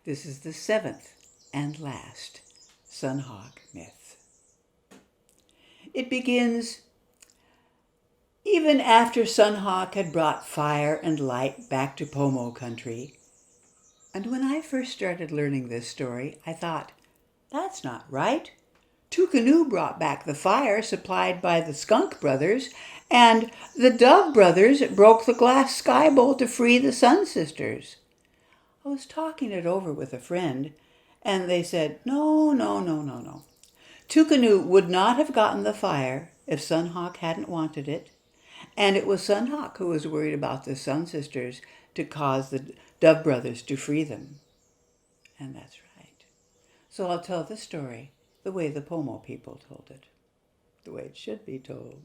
This is the seventh and last Sunhawk myth. It begins, even after Sunhawk had brought fire and light back to Pomo country. And when I first started learning this story, I thought, that's not right. Tukanu brought back the fire supplied by the Skunk brothers, and the Dove brothers broke the glass sky bowl to free the Sun sisters. I was talking it over with a friend, and they said, no. Tukanu would not have gotten the fire if Sunhawk hadn't wanted it, and it was Sunhawk who was worried about the Sun sisters to cause the Dove brothers to free them. And that's right. So I'll tell the story the way the Pomo people told it, the way it should be told.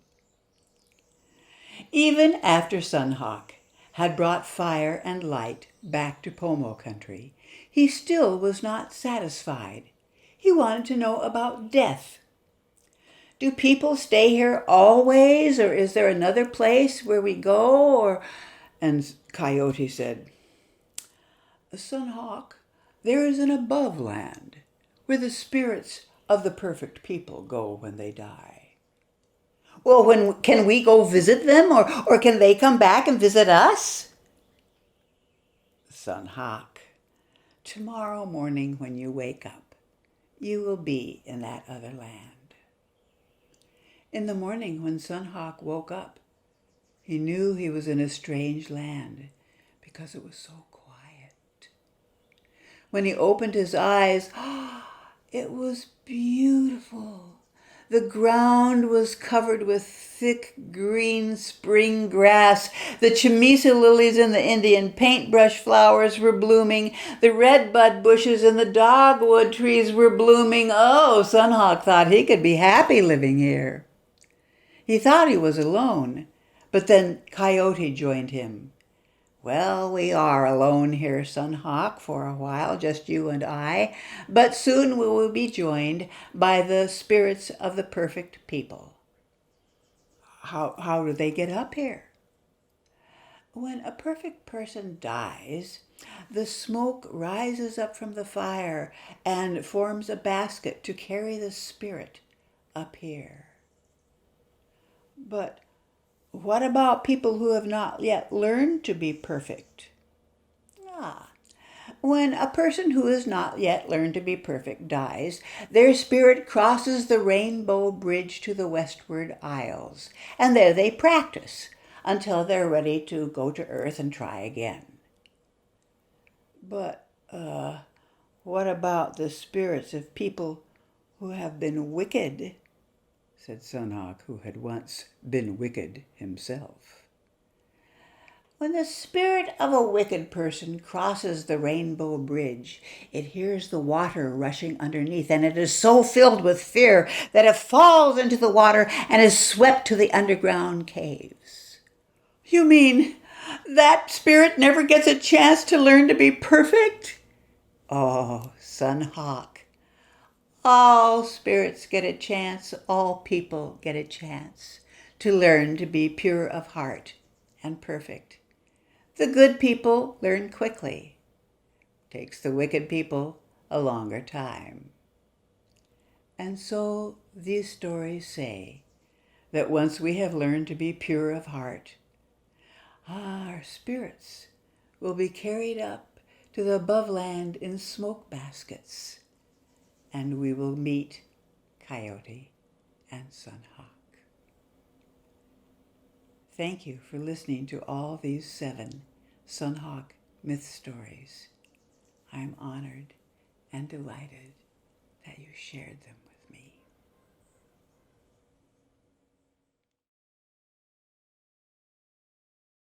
Even after Sunhawk had brought fire and light back to Pomo country, he still was not satisfied. He wanted to know about death. Do people stay here always, or is there another place where we go? And Coyote said, Sunhawk, there is an above land where the spirits of the perfect people go when they die. Well, can we go visit them, or can they come back and visit us? Sunhawk, tomorrow morning when you wake up, you will be in that other land. In the morning when Sunhawk woke up, he knew he was in a strange land because it was so quiet. When he opened his eyes, it was beautiful. The ground was covered with thick green spring grass. The chamisa lilies and the Indian paintbrush flowers were blooming. The redbud bushes and the dogwood trees were blooming. Oh, Sunhawk thought he could be happy living here. He thought he was alone, but then Coyote joined him. Well, we are alone here, Sunhawk, for a while, just you and I, but soon we will be joined by the spirits of the perfect people. How do they get up here? When a perfect person dies, the smoke rises up from the fire and forms a basket to carry the spirit up here. But what about people who have not yet learned to be perfect? When a person who has not yet learned to be perfect dies, their spirit crosses the rainbow bridge to the westward isles, and there they practice until they're ready to go to Earth and try again. But what about the spirits of people who have been wicked? Said Sunhawk, who had once been wicked himself. When the spirit of a wicked person crosses the rainbow bridge, it hears the water rushing underneath, and it is so filled with fear that it falls into the water and is swept to the underground caves. You mean that spirit never gets a chance to learn to be perfect? Oh, Sunhawk. All spirits get a chance, all people get a chance to learn to be pure of heart and perfect. The good people learn quickly. Takes the wicked people a longer time. And so these stories say that once we have learned to be pure of heart, our spirits will be carried up to the above land in smoke baskets, and we will meet Coyote and Sunhawk. Thank you for listening to all these 7 Sunhawk myth stories. I am honored and delighted that you shared them with me.